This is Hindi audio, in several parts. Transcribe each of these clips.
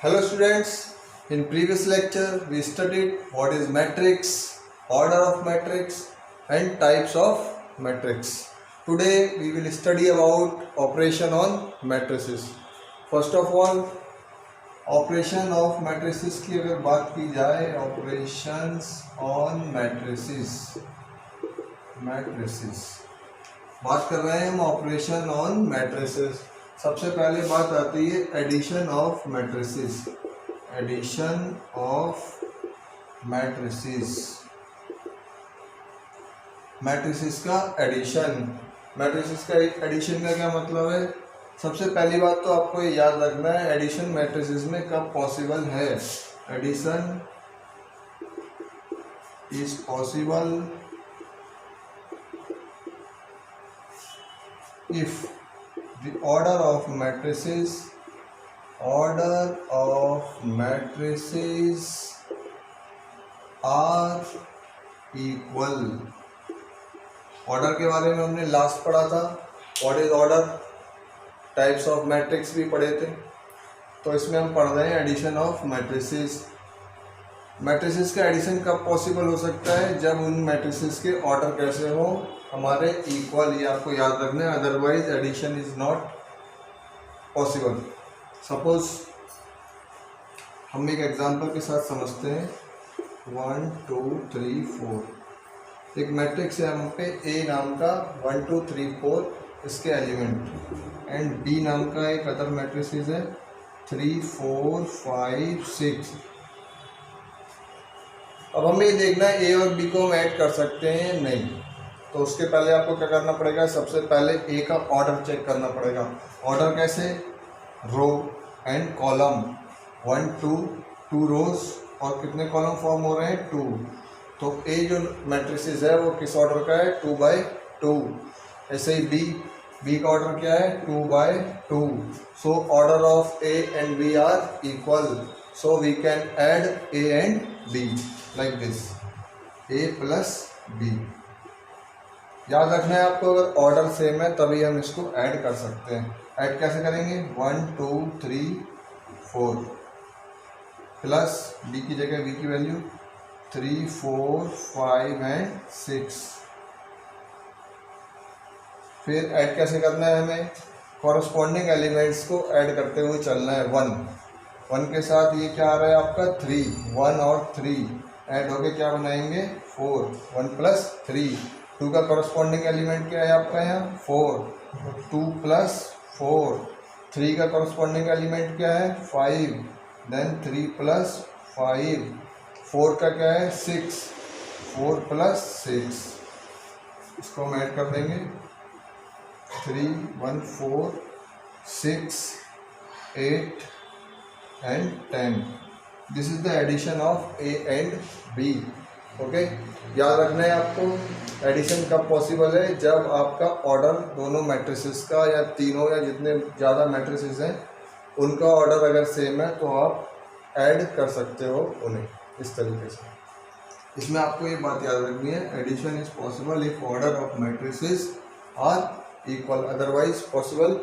Hello students, in previous lecture we studied what is matrix, order of matrix and types of matrix. Today we will study about operation on matrices. First of all, operation of matrices की अगर बात की जाए, ऑपरेशंस ऑन मैट्रिसेस बात कर रहे हैं हम ऑपरेशन ऑन मैट्रिसेस। सबसे पहले बात आती है addition of matrices. Addition of matrices, matrices का एडिशन। मैट्रिसेस का एडिशन का क्या मतलब है? सबसे पहली बात तो आपको ये याद रखना है एडिशन मैट्रिसेस में कब पॉसिबल है। Addition is possible if the order of matrices are equal। Order के बारे में हमने लास्ट पढ़ा था। What is order, types of matrix भी पढ़े थे। तो इसमें हम पढ़ रहे हैं एडिशन ऑफ मैट्रिसेस। मैट्रिसेस का एडिशन कब पॉसिबल हो सकता है? जब उन मैट्रिसेस के ऑर्डर कैसे हो, हमारे इक्वल। ये आपको याद रखना है, otherwise addition is not possible. Suppose हम एक एग्जांपल के साथ समझते हैं। 1 2 3 4 एक मैट्रिक्स है हम पे ए नाम का 1 2 3 4 इसके एलिमेंट, एंड बी नाम का एक अदर मैट्रिक्स है 3 4 5 6। अब हमें ये देखना है ए और बी को हम ऐड कर सकते हैं नहीं। तो उसके पहले आपको क्या करना पड़ेगा? सबसे पहले ए का ऑर्डर चेक करना पड़ेगा। ऑर्डर कैसे? रो एंड कॉलम, 1 2 2 रोज और कितने कॉलम फॉर्म हो रहे हैं? 2। तो ए जो मैट्रिसेस है वो किस ऑर्डर का है? 2 by 2। ऐसे ही बी का ऑर्डर क्या है? 2 by 2। So order of A and B are equal, so we can add A and B like this, A plus B. याद रखना है आपको, अगर ऑर्डर सेम है तभी हम इसको ऐड कर सकते हैं। ऐड कैसे करेंगे? 1 2 3 4 प्लस बी की जगह बी की वैल्यू 3 4 5 एंड 6। फिर ऐड कैसे करना है? हमें कॉरस्पॉन्डिंग एलिमेंट्स को ऐड करते हुए चलना है। 1 के साथ ये क्या आ रहा है आपका? 3। 1 और 3 ऐड होके क्या बनाएंगे? 4। 1 प्लस 3। 2 का कॉरस्पॉन्डिंग एलिमेंट क्या है आपका यहाँ? 4। 2 प्लस 4। 3 का कॉरस्पॉन्डिंग एलिमेंट क्या है? 5। Then 3 plus 5। 4 का क्या है? 6। 4 प्लस 6। इसको हम ऐड कर देंगे। 3 1 4 6 8 and 10। This is the addition of A and B. Okay, याद रखना है आपको एडिशन कब पॉसिबल है? जब आपका ऑर्डर दोनों मैट्रिसेस का या तीनों या जितने ज़्यादा मैट्रिसेस हैं उनका ऑर्डर अगर सेम है तो आप ऐड कर सकते हो उन्हें इस तरीके से। इसमें आपको ये बात याद रखनी है, addition is possible if order of matrices are equal, otherwise possible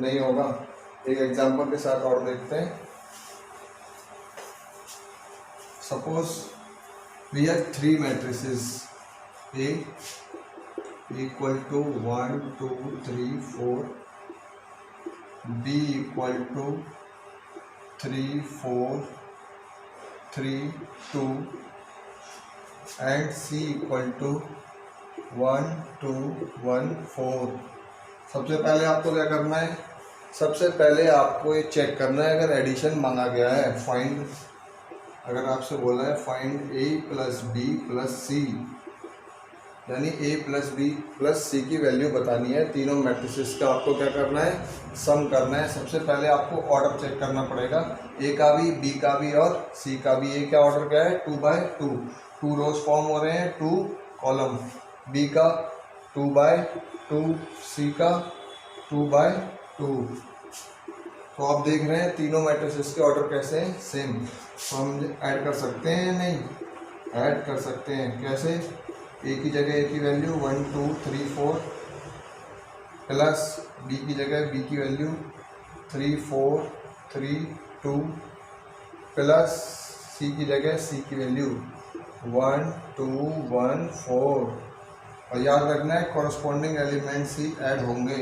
नहीं होगा। एक एग्जांपल के साथ और देखते हैं। Suppose we have 3 matrices A equal to 1 2 3 4, B equal to 3 4 3 2 and C equal to 1 2 1 4। सबसे पहले आपको क्या करना है? सबसे पहले आपको ये चेक करना है, अगर एडिशन मांगा गया है, फाइंड, अगर आपसे बोला है फाइंड ए प्लस बी प्लस सी, यानी ए प्लस बी प्लस सी की वैल्यू बतानी है। तीनों मैट्रिसेस का आपको क्या करना है? सम करना है। सबसे पहले आपको ऑर्डर चेक करना पड़ेगा, ए का भी, बी का भी और सी का भी। ए का ऑर्डर क्या है? 2 by 2। 2 रोज फॉर्म हो रहे हैं, 2 कॉलम। बी का 2 by 2, सी का 2 by 2। तो आप देख रहे हैं तीनों मैट्रिसेस के ऑर्डर कैसे हैं? सेम। तो हम ऐड कर सकते हैं? नहीं, ऐड कर सकते हैं। कैसे? ए की जगह ए की वैल्यू 1 2 3 4 प्लस बी की जगह बी की वैल्यू 3 4 3 2 प्लस सी की जगह सी की वैल्यू 1 2 1 4, और याद रखना है कॉरस्पॉन्डिंग एलिमेंट्स ही ऐड होंगे।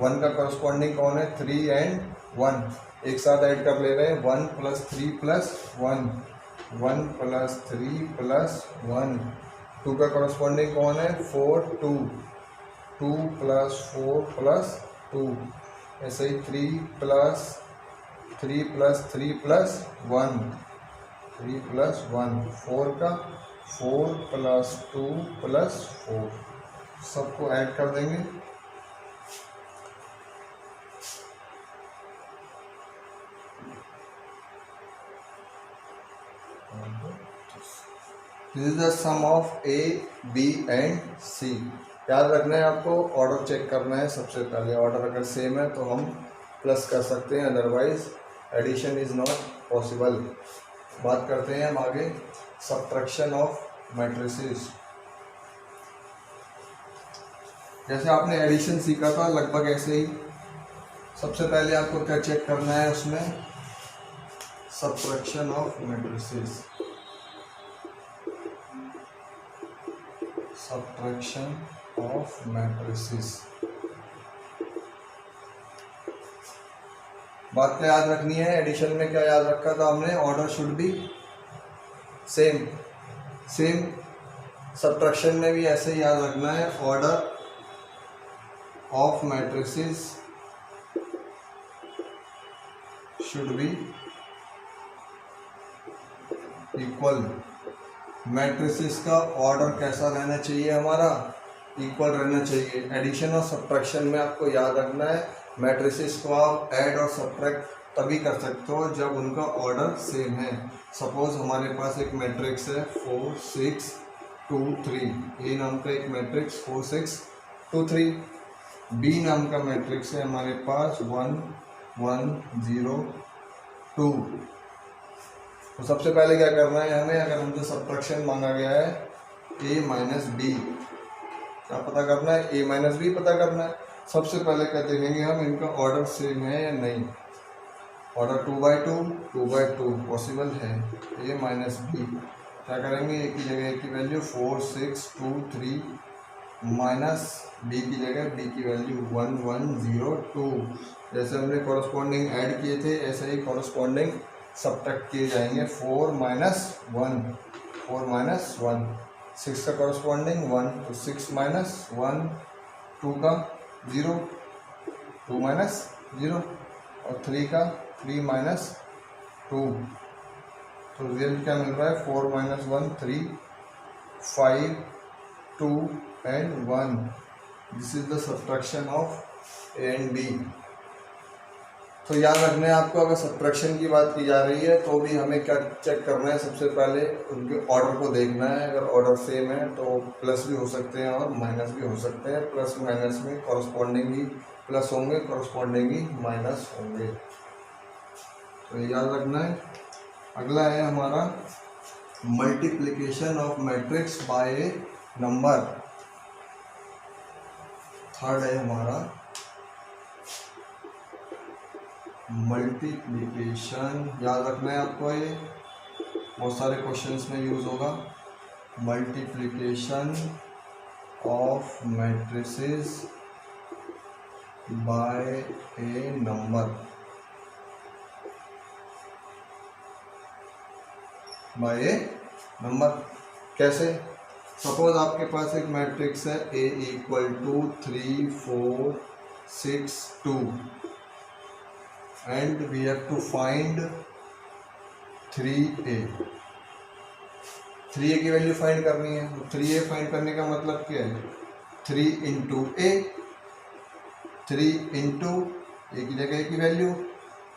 1 का कॉरस्पॉन्डिंग कौन है? 3 एंड 1, एक साथ ऐड कर ले रहे हैं। 1 + 3 + 1, 1 + 3 + 1। 2 का कॉरस्पॉन्डिंग कौन है? 4 2, 2 + 4 + 2, ऐसे ही 3 + 3 + 3 + 1, 3 + 1, 4 का 4 + 2 + 4, सबको ऐड कर देंगे। This is the sum of A B and C. याद रखना है आपको, ऑर्डर चेक करना है सबसे पहले। ऑर्डर अगर सेम है तो हम प्लस कर सकते हैं, otherwise addition is not possible. बात करते हैं हम आगे सब्ट्रैक्शन ऑफ मैट्रिसेस। जैसे आपने एडिशन सीखा था लगभग ऐसे ही। सबसे पहले आपको क्या चेक करना है उसमें? Subtraction of matrices. Subtraction of matrices. बात क्या याद रखनी है? एडिशन में क्या याद रखा था हमने? Order should be same. Subtraction में भी ऐसे ही याद रखना है, order of matrices should be equal. Matrices का ऑर्डर कैसा रहना चाहिए? हमारा इक्वल रहना चाहिए। एडिशन और सब्ट्रैक्शन में आपको याद रखना है, मैट्रिसेस को आप ऐड और सब्ट्रैक्ट तभी कर सकते हो जब उनका ऑर्डर सेम है। सपोज हमारे पास एक मैट्रिक्स है 4 6 2 3, ए नाम का एक मैट्रिक्स 4 6 2 3। बी नाम का मैट्रिक्स है हमारे पास 1 1 0 2। तो सबसे पहले क्या करना है हमें? अगर हमसे सब्ट्रैक्शन मांगा गया है a - b, क्या पता करना है? a - b पता करना है। सबसे पहले क्या देखेंगे हम, इनका ऑर्डर सेम है या नहीं। ऑर्डर 2/2 2/2 पॉसिबल है। a - b क्या करेंगे? a की जगह a की वैल्यू 4 6 2 3 माइनस b की जगह b की वैल्यू 1 1 0 2। जैसे हमने कॉरस्पॉन्डिंग ऐड किए थे ऐसे ही कॉरस्पॉन्डिंग सब्ट्रैक्ट किए जाएंगे। 4 - 1 4 - 1, 6 का कॉरस्पॉन्डिंग 1 तो 6 - 1, 2 का 0 2 - 0, और 3 का 3 - 2। तो रिजल्ट क्या मिल रहा है? 4 - 1 3, 5 2 and 1। This is the subtraction of A and B. तो याद रखना है आपको, अगर सब्ट्रैक्शन की बात की जा रही है तो भी हमें क्या चेक करना है? सबसे पहले उनके ऑर्डर को देखना है। अगर ऑर्डर सेम है तो प्लस भी हो सकते हैं और माइनस भी हो सकते हैं। प्लस माइनस में कॉरस्पॉन्डिंग ही प्लस होंगे, कॉरस्पॉन्डिंग ही माइनस होंगे, तो याद रखना है। अगला है हमारा multiplication of matrix bye a number. Third है हमारा मल्टीप्लिकेशन। याद रखना है आपको, ये बहुत सारे क्वेश्चंस में यूज होगा। Multiplication of matrices by a number. By a number कैसे? सपोज आपके पास एक मैट्रिक्स है A = 3 4 6 2 and we have to find 3a। 3a की वैल्यू फाइंड करनी है। तो 3a फाइंड करने का मतलब क्या है? 3 × a, 3 × a की जगह a की वैल्यू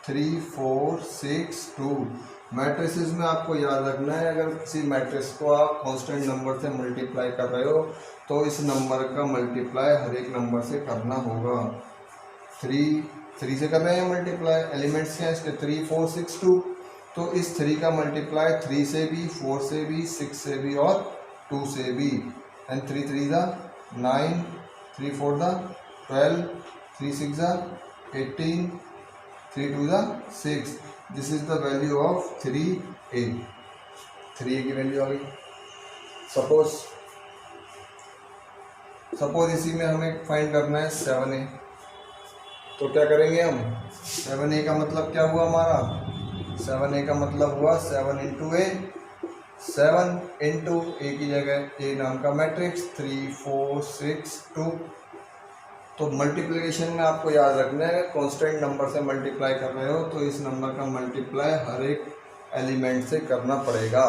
3 4 6 2। मैट्रिसेस में आपको याद रखना है, अगर किसी मैट्रिक्स को आप कांस्टेंट नंबर से मल्टीप्लाई कर रहे हो तो इस नंबर का मल्टीप्लाई हर एक नंबर से करना होगा। 3 से कर रहे हैं मल्टीप्लाई, एलिमेंट्स क्या है इसके? 3 4 6 2। तो इस 3 का मल्टीप्लाई 3 से भी, 4 से भी, 6 से भी और 2 से भी। And 3 3 9, 3 4 12, 3 6 18, 3 2 6। This is the value of 3a, 3a की वैल्यू आ गई। सपोज इसी में हमें फाइंड करना है 7a, तो क्या करेंगे हम, 7a का मतलब क्या हुआ हमारा, 7a का मतलब हुआ 7 इंटू ए, 7 इंटू ए की जगह ए नाम का मैट्रिक्स 3 4 6 2। तो मल्टीप्लिकेशन में आपको याद रखना है, कांस्टेंट नंबर से मल्टीप्लाई कर रहे हो तो इस नंबर का मल्टीप्लाई हर एक एलिमेंट से करना पड़ेगा,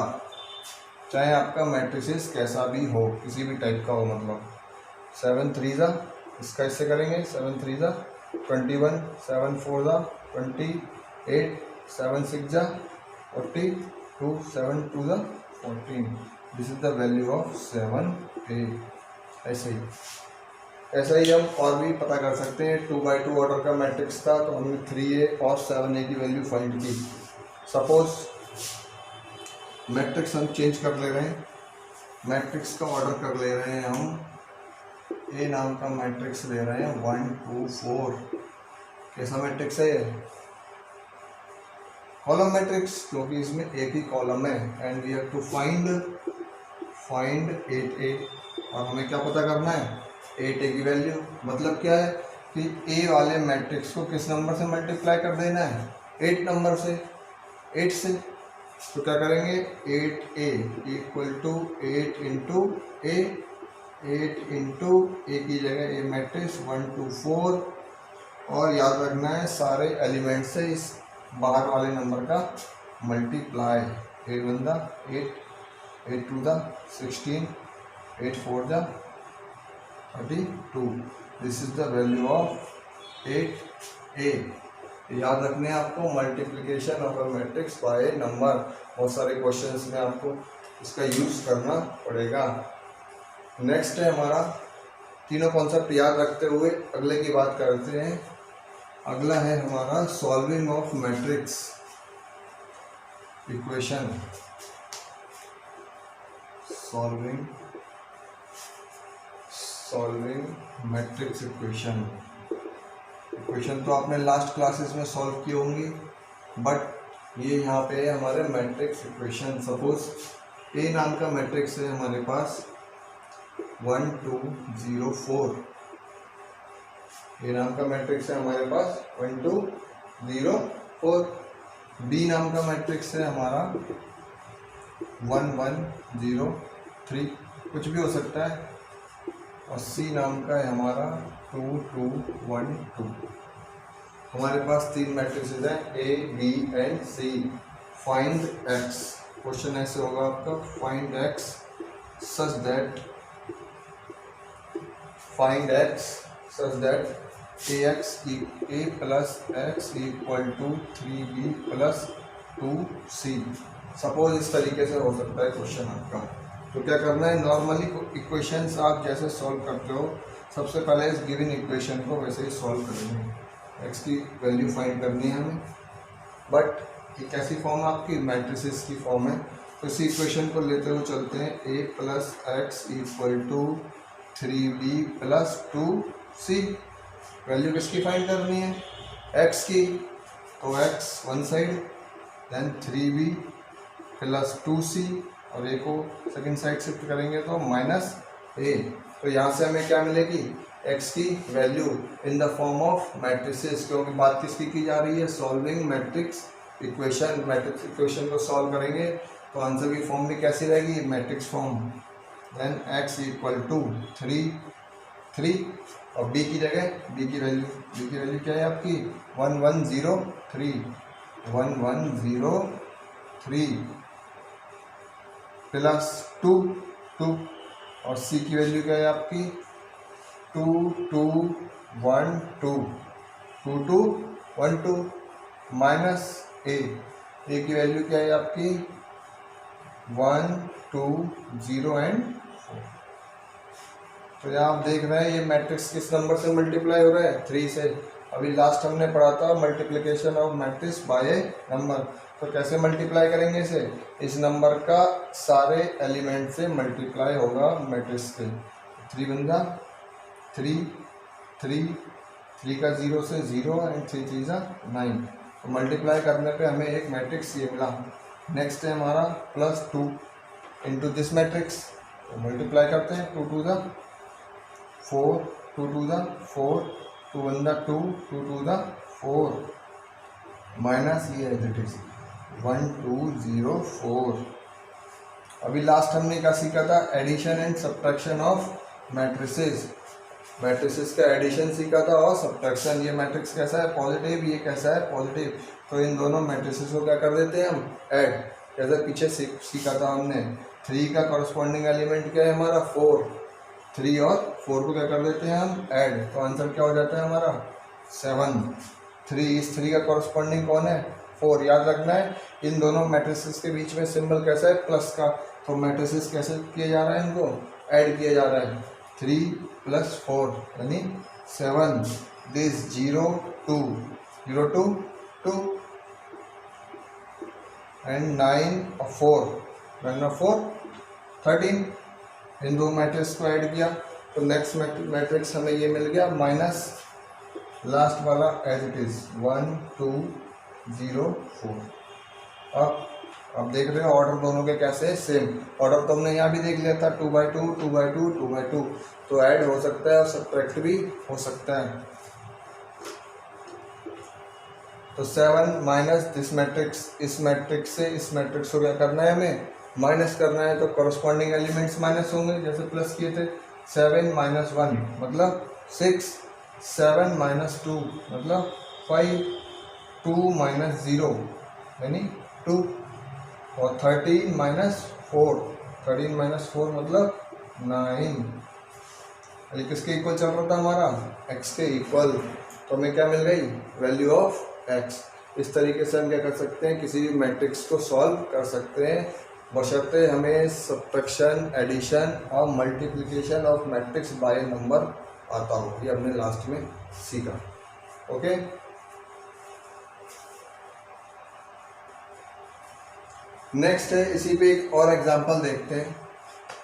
चाहे आपका मैट्रिसेस कैसा भी हो, किसी भी टाइप का हो। मतलब 7 3 ज़ा, इसका इससे करेंगे 7 3 ज़ा 21, 7 4 ज़ा 28, 7 6 ज़ा 42, 7 2 ज़ा 14। This is the value of 7a। ऐसा ही हम और भी पता कर सकते हैं। 2 by 2 ऑर्डर का मैट्रिक्स था तो हमने 3a और 7a की वैल्यू फाइंड की। सपोज मैट्रिक्स हम चेंज कर ले रहे हैं, मैट्रिक्स का ऑर्डर कर ले रहे हैं हम, ए नाम का मैट्रिक्स ले रहे हैं 1 2 4। कैसा मैट्रिक्स है ये, कॉलम मैट्रिक्स, क्योंकि इसमें एक ही कॉलम है। And we have to find 8a, और हमें क्या पता करना है, 8a की वैल्यू। मतलब क्या है कि ए वाले मैट्रिक्स को किस नंबर से मल्टीप्लाई कर देना है, 8 नंबर से, 8 से। तो क्या करेंगे, 8a equal to 8 into A, 8 into A की जगह ए मैट्रिक्स 1 2 4, और याद रखना है सारे एलिमेंट से इस बाहर वाले नंबर का मल्टीप्लाई। 8 1 दा 8, 8 2 दा 16, 8 4 दा 32। This is the value of 8a। याद रखने हैं आपको, multiplication of a matrix by number. बहुत सारे क्वेश्चंस में आपको इसका यूज़ करना पड़ेगा। नेक्स्ट है हमारा, तीनों कॉन्सेप्ट याद रखते हुए अगले की बात करते हैं। अगला है हमारा solving of matrix equation. Solving matrix equation तो आपने लास्ट क्लासेस में सॉल्व की होंगी, बट ये यहाँ पे है हमारे मैट्रिक्स इक्वेशन। सपोज ए नाम का मैट्रिक्स है हमारे पास 1 2 0 4। ए नाम का मैट्रिक्स है हमारे पास 1 2 0 4। बी नाम का मैट्रिक्स है हमारा 1 1 0 3, कुछ भी हो सकता है। और सी नाम का है हमारा 2 2 1 2। हमारे पास तीन मैट्रिक्सेस हैं, A B and C. Find X, question ऐसे होगा आपका, find X such that A plus X equal to 3b plus 2c। Suppose इस तरीके से हो सकता है क्वेश्चन आपका। तो क्या करना है, नॉर्मली इक्वेशंस आप जैसे सॉल्व करते हो, सबसे पहले इस गिवन इक्वेशन को वैसे ही सॉल्व करेंगे। एक्स की वैल्यू फाइंड करनी है हमें, बट ये कैसी फॉर्म है आपकी, मैट्रिसेस की फॉर्म है। तो इसी इक्वेशन को लेते हुए चलते हैं, A plus X equal to 3b plus 2c। Value किसकी फाइंड करनी है, एक्स की, तो X one side, then 3b plus 2c, और ए को सेकेंड साइड शिफ्ट करेंगे तो माइनस ए। तो यहाँ से हमें क्या मिलेगी, एक्स की value in the form of matrices, क्योंकि बात किसकी की जा रही है, solving matrix equation. Matrix equation को सॉल्व करेंगे तो आंसर की फॉर्म भी कैसी रहेगी, matrix form. Then X equal to 3 और बी की जगह, बी की वैल्यू क्या है आपकी 1 1 0 3, 1 1 0 3 प्लस 2 और सी की वैल्यू क्या है आपकी 2 2 1 2 2 2 1 2 माइनस ए की वैल्यू क्या है आपकी 1 2 0 एंड 4। तो यहाँ आप देख रहे हैं ये मैट्रिक्स किस नंबर से मल्टीप्लाई हो रहा है, 3 से। अभी लास्ट हमने पढ़ा था multiplication of matrix by number. तो कैसे मल्टीप्लाई करेंगे इसे, इस नंबर का सारे एलिमेंट से मल्टीप्लाई होगा मैट्रिक्स के। 3 बन 3 3 3 का 0 से 0 एंड 3 3 9। तो मल्टीप्लाई करने पे हमें एक मैट्रिक्स ये मिला। नेक्स्ट है हमारा +2 इंटू दिस मैट्रिक्स, तो मल्टीप्लाई करते हैं 2 2 the 4, 2 2 the 4, 2 1 the 2, 2 2 the 4 minus ये एज इट इज 1 2 0 4। अभी लास्ट हमने क्या सीखा था, addition and subtraction of matrices. Matrices का एडिशन सीखा था और सब्ट्रैक्शन। ये मैट्रिक्स कैसा है, पॉजिटिव, ये कैसा है, पॉजिटिव। तो इन दोनों मैट्रिसेस को क्या कर देते हैं हम, ऐड। जैसे पीछे सीखा था हमने, 3 का कॉरस्पॉन्डिंग एलिमेंट क्या है हमारा, 4। 3 और 4 को क्या कर देते हैं हम, ऐड। तो आंसर क्या हो जाता है हमारा 7। 3, इस 3 का कॉरस्पॉन्डिंग कौन है, 4। याद रखना है इन दोनों मैट्रिसेस के बीच में सिंबल कैसा है, प्लस का। तो मैट्रिसेस कैसे किया जा रहा है, इनको ऐड किया जा रहा है। 3 + 4 यानी 7। दिस 0 2 0 2 2 एंड 9 और 4 9 और 4 13। इन दो मैट्रिक्स को ऐड किया तो नेक्स्ट मैट्रिक्स हमें ये मिल गया माइनस लास्ट वाला एज इट इज 1 2 0 4। अब देख रहे हो ऑर्डर दोनों के कैसे है, सेम ऑर्डर तो हमने यहाँ भी देख लिया था, 2/2 2/2 2/2। तो ऐड हो सकता है और सब्ट्रैक्ट भी हो सकता है। तो 7 माइनस दिस मैट्रिक्स, इस मैट्रिक्स से इस मैट्रिक्स को क्या करना है, हमें माइनस करना है। तो कॉरस्पॉन्डिंग एलिमेंट्स माइनस होंगे, जैसे प्लस किए थे। 7 - 1 मतलब 6, 7 - 2 मतलब 5, 2 - 0 यानी 2, और 13 - 4 13 - 4 मतलब 9। ये किसके इक्वल चल रहा था हमारा, x के इक्वल। तो हमें क्या मिल गई, वैल्यू ऑफ x। इस तरीके से हम क्या कर सकते हैं, किसी भी मैट्रिक्स को सॉल्व कर सकते हैं, बशर्ते हमें सब्ट्रैक्शन, एडिशन और multiplication of matrix by number आता हो। ये हमने लास्ट में सीखा। ओके, नेक्स्ट है, इसी पे एक और एग्जांपल देखते हैं।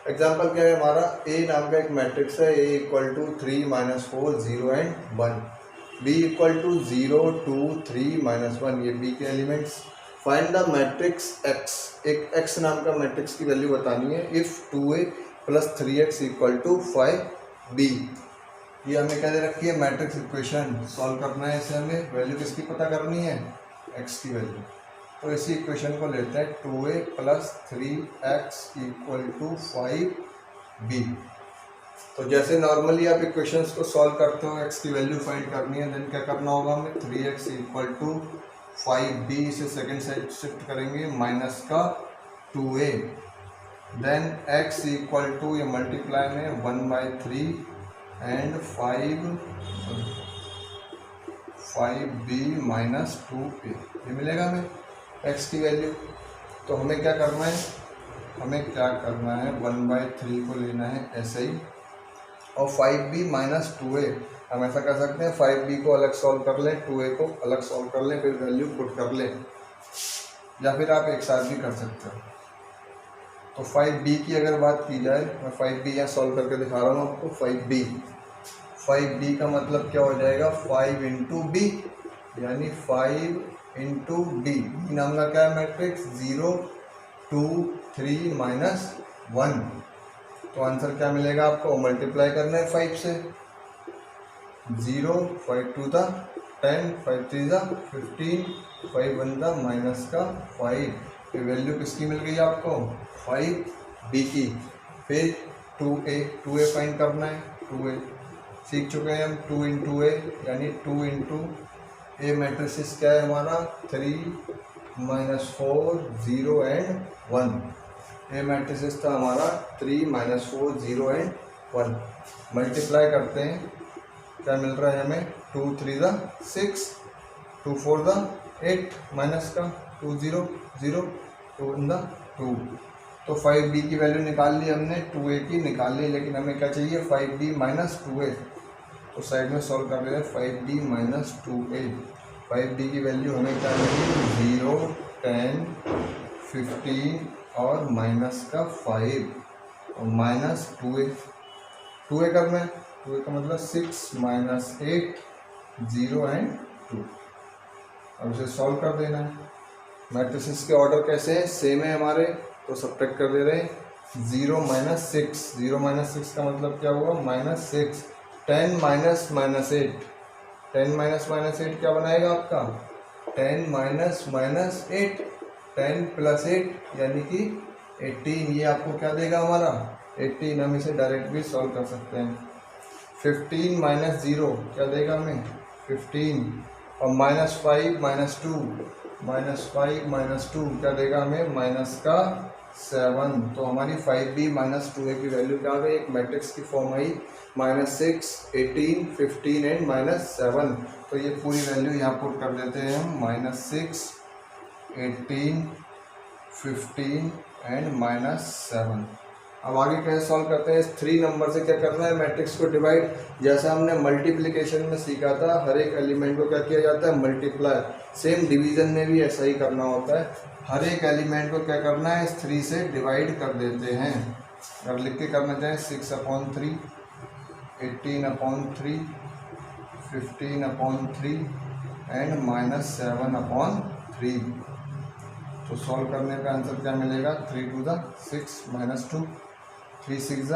एग्जांपल क्या है हमारा, a नाम का एक मैट्रिक्स है, a = 3 - 4 0 एंड 1, b = 0 2 3 - 1। ये b के elements. Find the matrix x। एक x नाम का मैट्रिक्स की वैल्यू बतानी है इफ 2a + 3x = 5b। ये हमें क्या दे रखी है, मैट्रिक्स इक्वेशन सॉल्व करना है। इसे हमें वैल्यू किसकी पता करनी है, x की वैल्यू। तो इसी इक्वेशन को लेते हैं, 2a + 3x = 5b। तो जैसे नॉर्मली आप इक्वेशंस को सॉल्व करते हो, x की वैल्यू फाइंड करनी है, देन क्या करना होगा हमें, 3x = 5b। इसे सेकेंड साइड शिफ्ट करेंगे, माइनस का 2a, देन x = ये मल्टीप्लाई में 1/3 एंड 5b - 2a। ये मिलेगा हमें x की वैल्यू। तो हमें क्या करना है, हमें क्या करना है, 1/3 को लेना है ऐसे ही, और 5b - 2a। हम ऐसा कर सकते हैं, 5b को अलग सॉल्व कर लें, 2a को अलग सॉल्व कर लें, फिर वैल्यू पुट कर लें, या फिर आप एक साथ भी कर सकते हो। तो 5b की अगर बात की जाए, मैं 5b यहाँ सॉल्व करके दिखा रहा हूँ आपको। 5b का मतलब क्या हो जाएगा, 5 × b यानी 5 × b। नाम का क्या है मैट्रिक्स, 0 2 3 - 1। तो आंसर क्या मिलेगा आपको, मल्टीप्लाई करना है 5 से। 0 5 2 दा 10 5 3 दा 15 5 1 दा -5। ये वैल्यू किसकी मिल गई आपको, 5b की। फिर 2a फाइंड करना है। 2a सीख चुके हैं हम, 2 × a यानी 2 × ए मैट्रिक्स क्या है हमारा, 3 - 4 0 एंड 1। ए मैट्रिक्स था हमारा 3 - 4 0 एंड 1। मल्टीप्लाई करते हैं, क्या मिल रहा है हमें, 2 3 दा 6 2 4 दा 8 माइनस का 2 0 0 2 1 दा 2। तो 5b की वैल्यू निकाल ली हमने, 2a की निकाल ली, लेकिन हमें क्या चाहिए, 5b - 2a। तो साइड में सॉल्व कर रहे हैं, 5b - 2a। 5b की वैल्यू हमें क्या मिली, 0 10 15 और माइनस का 5 और माइनस 2a। 2a करना है, 2a का मतलब 6 - 8 0 एंड 2। अब इसे सॉल्व कर देना है। मैट्रिसेस के ऑर्डर कैसे हैं, सेम है हमारे, तो सब्ट्रैक्ट कर दे रहे हैं। 0 - 6, 0 - 6 का मतलब क्या हुआ, -6। 10 - -8, 10 - -8 क्या बनाएगा आपका, 10 - -8, 10 + 8 यानी कि 18। ये आपको क्या देगा हमारा 18। हम इसे डायरेक्ट भी सॉल्व कर सकते हैं। 15 - 0 क्या देगा हमें 15, और -5 - 2, -5 - 2 क्या देगा हमें -7। तो हमारी 5b - 2a की वैल्यू क्या आ गई, एक मैट्रिक्स की फॉर्म आई, -6, 18, 15 एंड -7। तो ये पूरी वैल्यू यहाँ पुट कर देते हैं हम, -6, 18, 15 एंड -7। अब आगे कैसे सॉल्व करते हैं, इस 3 नंबर से क्या करना है, मैट्रिक्स को डिवाइड। जैसा हमने मल्टीप्लिकेशन में सीखा था, हर एक एलिमेंट को क्या किया जाता है, मल्टीप्लाई। सेम डिवीजन में भी ऐसा ही करना होता है, हर एक एलिमेंट को क्या करना है, इस 3 से डिवाइड कर देते हैं। अगर लिख के करना चाहें 6/3, 18/3, 15/3 एंड -7/3। तो सॉल्व करने का आंसर क्या मिलेगा, 3 × 6 - 2, 3 × 6 =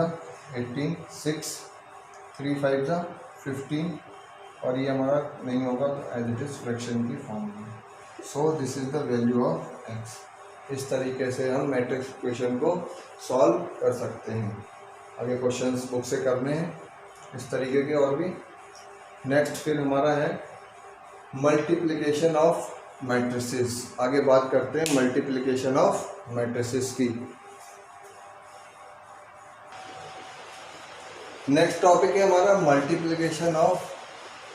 18, 6, 3 × 5 = 15, और ये हमारा नहीं होगा तो एज इट इज़ फ्रैक्शन की फॉर्म में। So this is the value of x। इस तरीके से हम मैट्रिक्स इक्वेशन को सॉल्व कर सकते हैं। आगे क्वेश्चंस बुक से करने हैं इस तरीके के और भी। नेक्स्ट फिर हमारा है मल्टीप्लिकेशन ऑफ मैट्रिसेस। आगे बात करते हैं मल्टीप्लिकेशन ऑफ मैट्रिसेस की। नेक्स्ट टॉपिक है हमारा मल्टीप्लिकेशन ऑफ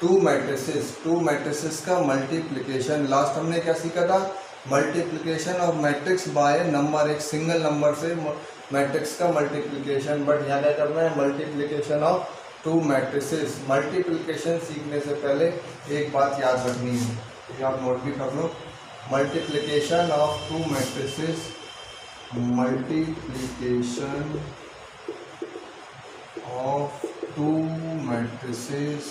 2 मैट्रिसेस। 2 मैट्रिसेस का मल्टीप्लिकेशन। लास्ट हमने क्या सीखा था, multiplication of matrix by number, एक सिंगल नंबर से मैट्रिक्स का मल्टीप्लिकेशन। बट यहाँ क्या करना है, मल्टीप्लिकेशन ऑफ 2 मैट्रिसेस। मल्टीप्लिकेशन सीखने से पहले एक बात याद रखनी है, ये आप नोट भी कर लो। Multiplication of 2 matrices, multiplication of 2 matrices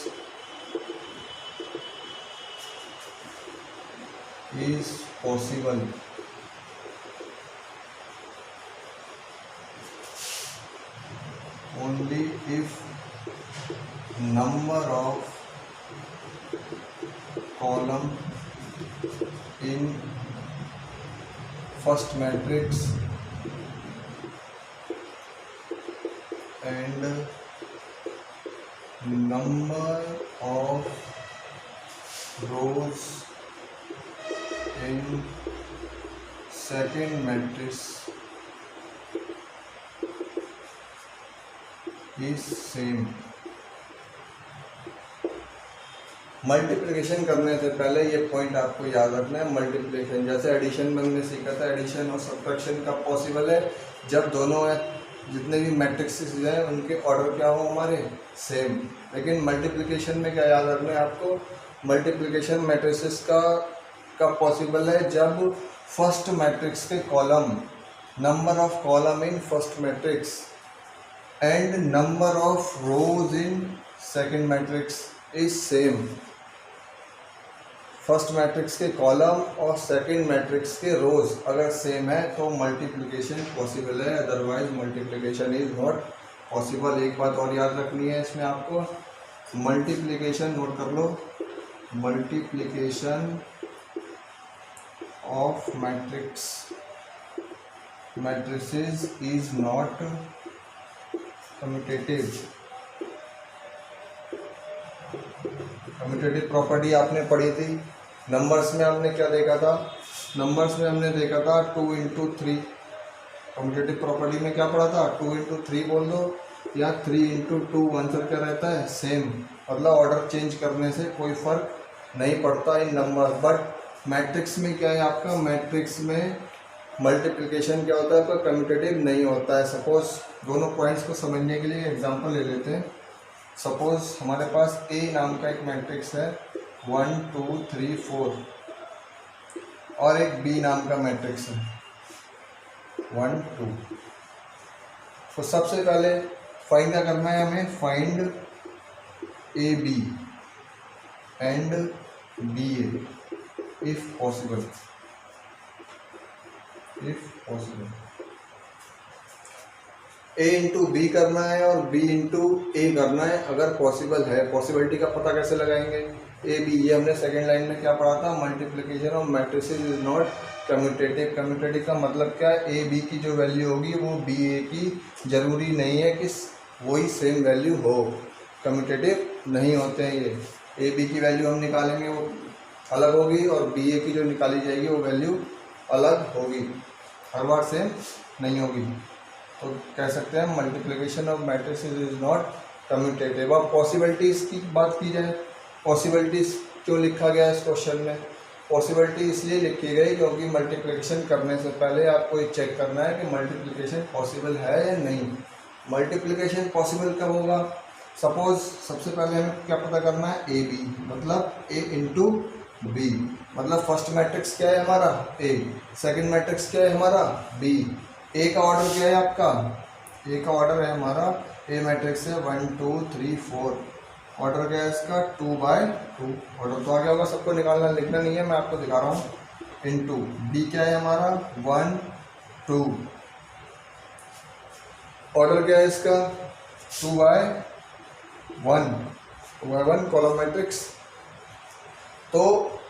is possible only if number of column in first matrix and number of rows in second matrix is same। Multiplication करने से पहले ये पॉइंट आपको याद रखना है। मल्टीप्लिकेशन जैसे एडिशन में हमने सीखा था, एडिशन और सब्ट्रैक्शन कब पॉसिबल है, जब दोनों जितने भी मैट्रिक्सेस हैं उनके ऑर्डर क्या हो, हमारे सेम। लेकिन मल्टीप्लिकेशन में क्या याद रखना है आपको, मल्टीप्लिकेशन मैट्रिसेस का कब पॉसिबल है, जब फर्स्ट मैट्रिक्स के column, number of column in first matrix and number of rose in second matrix is same. First matrix के कॉलम और सेकंड मैट्रिक्स के रोज अगर सेम है तो मल्टीप्लिकेशन पॉसिबल है, otherwise multiplication is not possible. एक बात और याद रखनी है इसमें आपको, मल्टीप्लिकेशन नोट कर लो, multiplication of matrices is not commutative. Commutative property आपने पढ़ी थी। नंबर्स में हमने क्या देखा था, नंबर्स में हमने देखा था 2 × 3। कम्यूटेटिव प्रॉपर्टी में क्या पढ़ा था, 2 × 3 बोल दो या 3 × 2, आंसर क्या रहता है, सेम। मतलब ऑर्डर चेंज करने से कोई फर्क नहीं पड़ता इन नंबर। बट मैट्रिक्स में क्या है आपका, मैट्रिक्स में मल्टीप्लिकेशन क्या होता है, कोई कम्यूटेटिव नहीं होता है। सपोज दोनों पॉइंट्स को समझने के लिए एग्जांपल ले लेते हैं। सपोज हमारे पास ए नाम का एक मैट्रिक्स है 1 2 3 4 और एक बी नाम का मैट्रिक्स है 1 2। तो सबसे पहले फाइंड क्या करना है हमें, find A B and B A if possible, A into B करना है और बी इंटू ए करना है अगर पॉसिबल है। पॉसिबिलिटी का पता कैसे लगाएंगे, ए बी, ये हमने सेकेंड लाइन में क्या पढ़ा था, multiplication of matrices is not commutative. Commutative का मतलब क्या है, ए बी की जो वैल्यू होगी वो बी ए की जरूरी नहीं है कि वही सेम वैल्यू हो, कम्यूटेटिव नहीं होते हैं ये। ए बी की वैल्यू हम निकालेंगे वो अलग होगी और बी ए की जो निकाली जाएगी वो वैल्यू अलग होगी, हर बार सेम नहीं होगी। तो कह सकते हैं multiplication of matrices is not commutative. अब पॉसिबिलिटीज़ की बात की जाए, पॉसिबिलिटीज़ क्यों लिखा गया इस क्वेश्चन में, पॉसिबिलिटी इसलिए लिखी गई क्योंकि मल्टीप्लिकेशन करने से पहले आपको ये चेक करना है कि मल्टीप्लिकेशन पॉसिबल है या नहीं। मल्टीप्लिकेशन पॉसिबल कब होगा, सपोज सबसे पहले हमें क्या पता करना है, ए बी मतलब ए इंटू बी, मतलब फर्स्ट मैट्रिक्स क्या है हमारा ए, सेकंड मैट्रिक्स क्या है हमारा बी। ए का ऑर्डर क्या है आपका, ए का ऑर्डर है हमारा, ए मैट्रिक्स है 1 2 3 4, ऑर्डर क्या है इसका 2/2, ऑर्डर तो आगे होगा, सबको निकालना लिखना नहीं है, मैं आपको दिखा रहा हूँ। इंटू बी क्या है हमारा 1 2, ऑर्डर क्या है इसका 2/1 कॉलम मैट्रिक्स। तो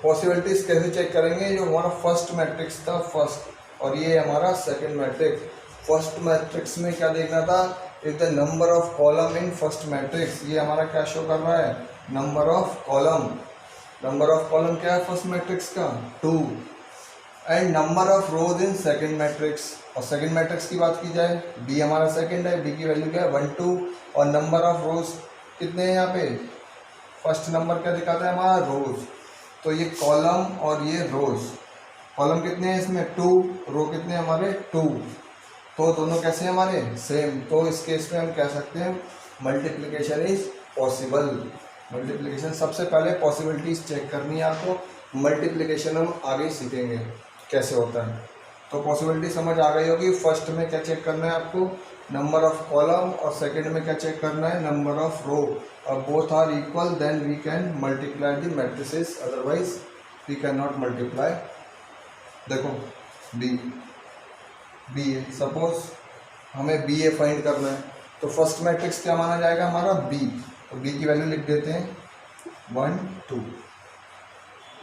पॉसिबिलिटीज कैसे चेक करेंगे, जो हमारा फर्स्ट मैट्रिक्स था फर्स्ट और ये हमारा सेकंड मैट्रिक्स। फर्स्ट मैट्रिक्स में क्या देखना था, if the number of column in first matrix, ये हमारा क्या शो कर रहा है, number of column. Number of column क्या है फर्स्ट मैट्रिक्स का 2, and number of rose in second matrix. और सेकंड मैट्रिक्स की बात की जाए, बी हमारा सेकंड है, बी की वैल्यू क्या है 1 2, और नंबर ऑफ रोज कितने हैं यहाँ पे, फर्स्ट नंबर क्या दिखाता है हमारा रोज, तो ये कॉलम और ये रोज, कॉलम कितने हैं इसमें 2, रो कितने हैं हमारे 2, तो दोनों कैसे हैं हमारे सेम। तो इस केस में हम कह सकते हैं मल्टीप्लिकेशन इज पॉसिबल। मल्टीप्लिकेशन सबसे पहले पॉसिबिलिटीज चेक करनी है आपको, मल्टीप्लिकेशन हम आगे सीखेंगे कैसे होता है। तो पॉसिबिलिटी समझ आ गई होगी, फर्स्ट में क्या चेक करना है आपको, नंबर ऑफ कॉलम, और सेकंड में क्या चेक करना है, number of row. Both are equal then we can multiply the matrices, otherwise we can not multiply. देखो बी ए, सपोज हमें बी ए फाइंड करना है, तो फर्स्ट मैट्रिक्स क्या माना जाएगा हमारा बी, तो बी की वैल्यू लिख देते हैं 1 2,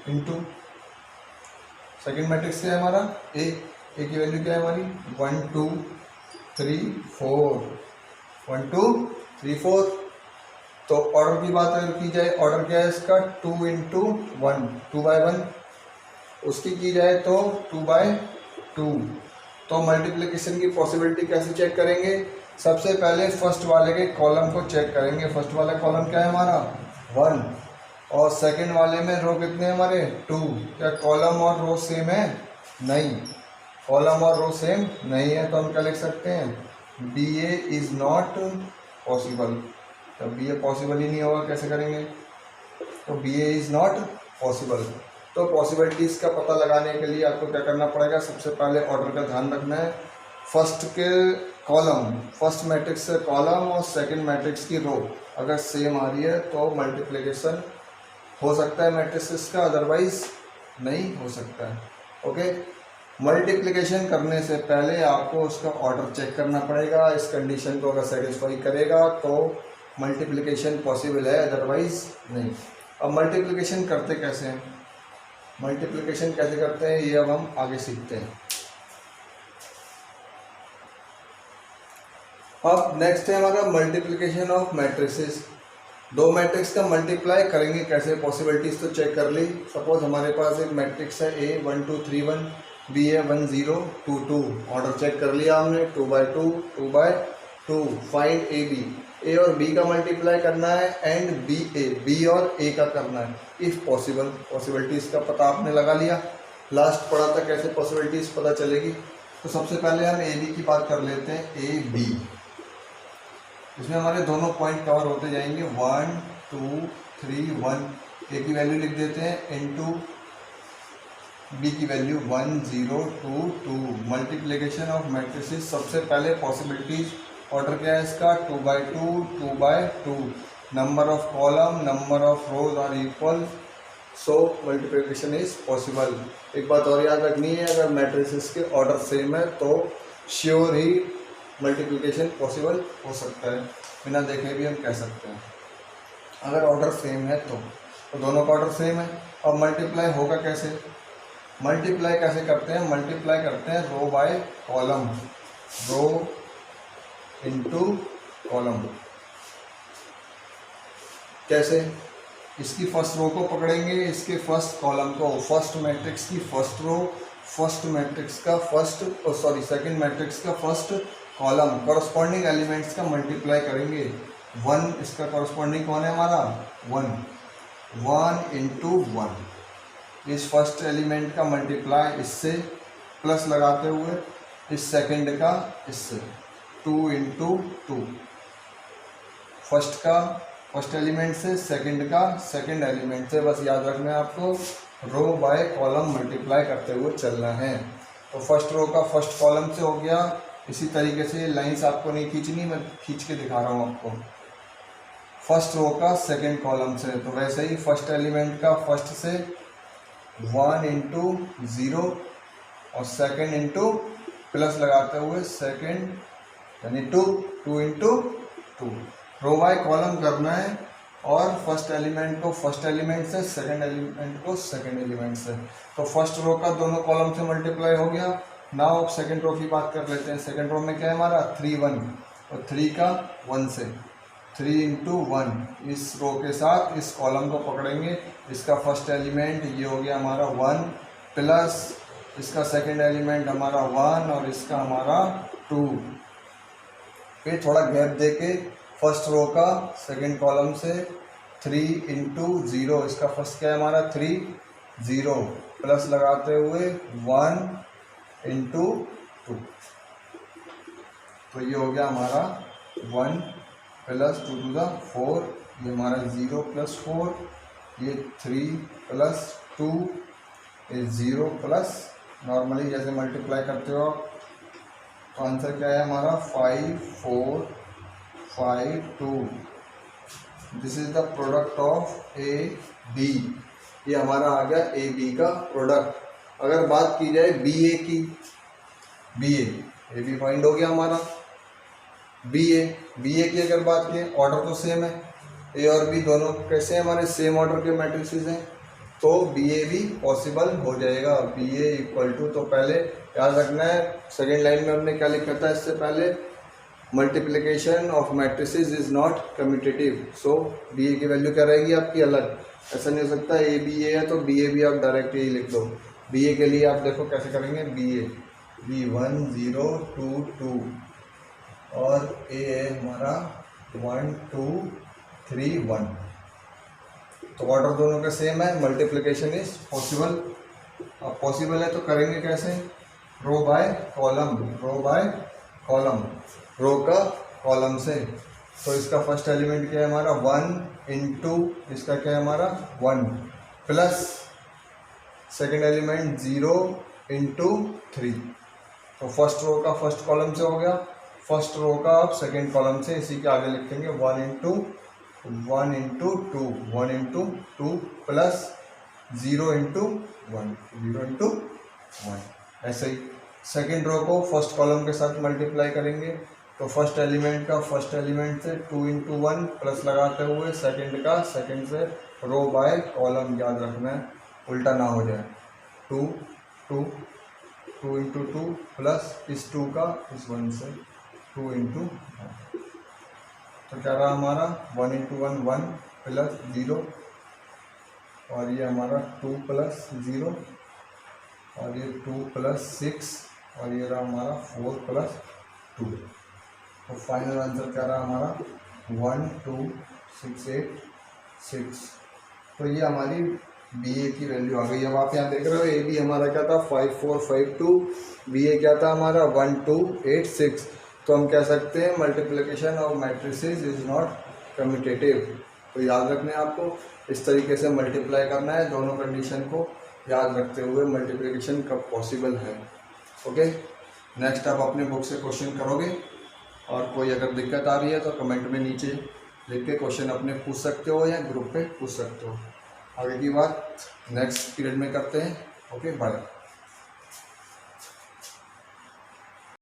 इंटू सेकेंड मैट्रिक्स क्या है हमारा ए, ए की वैल्यू क्या है हमारी 1 2 3 4, 1 2 3 4। तो ऑर्डर की बात अगर की जाए, ऑर्डर क्या है इसका 2 इंटू 1, 2/1, उसकी की जाए तो 2/2। तो मल्टीप्लिकेशन की पॉसिबिलिटी कैसे चेक करेंगे, सबसे पहले फर्स्ट वाले के कॉलम को चेक करेंगे। फर्स्ट वाला कॉलम क्या है हमारा 1, और सेकंड वाले में रो कितने हैं हमारे 2, क्या कॉलम और रो सेम है, नहीं, कॉलम और रो सेम नहीं है, तो हम क्या लिख सकते हैं, B A is not possible. तो बी ए पॉसिबल ही नहीं होगा, कैसे करेंगे, तो B A is not possible. तो पॉसिबिलिटीज़ का पता लगाने के लिए आपको क्या करना पड़ेगा, सबसे पहले ऑर्डर का ध्यान रखना है, फर्स्ट के कॉलम, फर्स्ट मैट्रिक्स से कॉलम और सेकंड मैट्रिक्स की रो अगर सेम आ रही है तो मल्टीप्लिकेशन हो सकता है मैट्रिसेस का, अदरवाइज नहीं हो सकता है। ओके, मल्टीप्लिकेशन करने से पहले आपको उसका ऑर्डर चेक करना पड़ेगा, इस कंडीशन को अगर सेटिस्फाई करेगा तो मल्टीप्लिकेशन पॉसिबल है, अदरवाइज नहीं। अब मल्टीप्लिकेशन करते कैसे हैं, मल्टीप्लिकेशन कैसे करते हैं ये अब हम आगे सीखते हैं। अब नेक्स्ट है हमारा मल्टीप्लिकेशन ऑफ मैट्रिसेस। दो मैट्रिक्स का मल्टीप्लाई करेंगे कैसे, पॉसिबिलिटीज तो चेक कर ली। सपोज हमारे पास एक मैट्रिक्स है ए 1 2 3 1, बी है 1 0 2 2, ऑर्डर चेक कर लिया हमने 2/2 2/2। फाइंड ए बी, ए और बी का मल्टीप्लाई करना है एंड बी ए, बी और ए का करना है इफ़ पॉसिबल। पॉसिबिलिटीज़ का पता आपने लगा लिया, लास्ट पढ़ा था कैसे पॉसिबिलिटीज़ पता चलेगी। तो सबसे पहले हम ए बी की बात कर लेते हैं, ए बी, इसमें हमारे दोनों पॉइंट कवर होते जाएंगे 1 2 3 1, ए की वैल्यू लिख देते हैं इनटू बी की वैल्यू 1 0 2 2। मल्टीप्लिकेशन ऑफ मैट्रिसेस, सबसे पहले पॉसिबिलिटीज, ऑर्डर क्या है इसका 2/2 2/2, number of column number of rows are equal so multiplication is possible. एक बात और याद रखनी है, अगर मैट्रिसेस के ऑर्डर सेम है तो श्योर ही मल्टीप्लिकेशन पॉसिबल हो सकता है, बिना देखे भी हम कह सकते हैं। अगर ऑर्डर सेम है तो दोनों का ऑर्डर सेम है। अब मल्टीप्लाई होगा कैसे? मल्टीप्लाई कैसे करते हैं? मल्टीप्लाई करते हैं row by column, row into column. कैसे? इसकी फर्स्ट रो को पकड़ेंगे, इसके फर्स्ट कॉलम को, फर्स्ट मैट्रिक्स की फर्स्ट रो, फर्स्ट मैट्रिक्स का फर्स्ट सेकंड मैट्रिक्स का फर्स्ट कॉलम, कॉरस्पॉन्डिंग एलिमेंट्स का मल्टीप्लाई करेंगे। 1 इसका कॉरस्पॉन्डिंग कौन है हमारा? 1 इंटू 1, इस फर्स्ट एलिमेंट का मल्टीप्लाई इससे, प्लस लगाते हुए इस सेकंड का इससे, 2 इंटू 2, फर्स्ट का फर्स्ट एलिमेंट से, सेकंड का सेकंड एलिमेंट से। बस याद रखना है आपको, रो बाय कॉलम मल्टीप्लाई करते हुए चलना है। तो फर्स्ट रो का फर्स्ट कॉलम से हो गया। इसी तरीके से लाइंस आपको नहीं खींचनी, मैं खींच के दिखा रहा हूँ आपको। फर्स्ट रो का सेकंड कॉलम से, तो वैसे ही फर्स्ट एलिमेंट का फर्स्ट से 1 इंटू 0 और सेकंड इंटू प्लस लगाते हुए सेकंड यानी 2 इंटू 2। रो बाय कॉलम करना है और फर्स्ट एलिमेंट को फर्स्ट एलिमेंट से, सेकंड एलिमेंट को सेकंड एलिमेंट से। तो फर्स्ट रो का दोनों कॉलम से मल्टीप्लाई हो गया। नाउ अब सेकंड रो की बात कर लेते हैं। सेकंड रो में क्या है हमारा? 3 1 और 3 का 1 से, 3 इंटू 1, इस रो के साथ इस कॉलम को पकड़ेंगे। इसका फर्स्ट एलिमेंट ये हो गया हमारा 1 प्लस इसका सेकंड एलिमेंट हमारा 1 और इसका हमारा 2। फिर थोड़ा गैप देके फर्स्ट रो का सेकंड कॉलम से 3 इंटू 0, इसका फर्स्ट क्या है हमारा? 3 0 प्लस लगाते हुए 1 इंटू 2, तो ये हो गया हमारा 1 प्लस 2 टू द 4, ये हमारा 0 प्लस 4, ये 3 प्लस 2, ये 0 प्लस, नॉर्मली जैसे मल्टीप्लाई करते हो आप, तो आंसर क्या है हमारा? 5 4 5 2। This is the product of A B. ये हमारा आ गया ए बी का प्रोडक्ट। अगर बात की जाए बी ए की, बी ए बी फाइंड हो गया हमारा। बी ए की अगर बात की, ऑर्डर तो सेम है, ए और बी दोनों कैसे हैं हमारे? सेम ऑर्डर के मैट्रिसेस हैं, तो बी ए भी पॉसिबल हो जाएगा। बी ए इक्वल टू, तो पहले याद रखना है सेकेंड लाइन में हमने क्या लिखा था इससे पहले? Multiplication of matrices is not commutative. So B A की वैल्यू क्या रहेगी आपकी? अलग। ऐसा नहीं हो सकता ए बी ए है तो बी ए भी आप डायरेक्ट यही लिख दो। बी ए के लिए आप देखो कैसे करेंगे। बी ए बी 1 0 2 2 और ए है हमारा 1 2 3 1। तो ऑर्डर दोनों का सेम है, मल्टीप्लिकेशन इज पॉसिबल। अब पॉसिबल है तो करेंगे कैसे? Row by column, row by column, row का कॉलम से। तो इसका फर्स्ट एलिमेंट क्या है हमारा? 1 इंटू इसका क्या है हमारा? 1 प्लस सेकेंड एलिमेंट 0 इंटू 3। तो फर्स्ट रो का फर्स्ट कॉलम से हो गया, फर्स्ट रो का आप सेकेंड कॉलम से इसी के आगे लिखेंगे 1 into 2 1 into 2 plus 0 into 1 0 into 1। ऐसे ही सेकेंड रो को फर्स्ट कॉलम के साथ मल्टीप्लाई करेंगे। तो फर्स्ट एलिमेंट का फर्स्ट एलिमेंट से 2 इंटू 1 प्लस लगाते हुए सेकेंड का सेकेंड से, रो बाय कॉलम याद रखना है, उल्टा ना हो जाए। 2 2 2 इंटू 2 प्लस इस 2 का इस 1 से 2 इंटू 1। तो क्या रहा हमारा? 1 इंटू 1 1 प्लस 0 और ये हमारा 2 प्लस 0 और ये 2 प्लस 6 और ये रहा हमारा 4 प्लस 2। तो फाइनल आंसर क्या रहा हमारा? 1 2 6 8 6। तो ये हमारी बी ए की वैल्यू आ गई। अब आप यहाँ देख रहे हो ए बी हमारा क्या था? 5 4 5 2, बी ए क्या था हमारा? 1 2 8 6। तो हम कह सकते हैं multiplication of matrices is not commutative. तो याद रखना है आपको, इस तरीके से मल्टीप्लाई करना है, दोनों कंडीशन को याद रखते हुए मल्टीप्लिकेशन कब पॉसिबल है। ओके, नेक्स्ट आप अपने बुक से क्वेश्चन करोगे और कोई अगर दिक्कत आ रही है तो कमेंट में नीचे लिख के क्वेश्चन अपने पूछ सकते हो या ग्रुप पे पूछ सकते हो। आगे की बात नेक्स्ट पीरियड में करते हैं। Okay bye.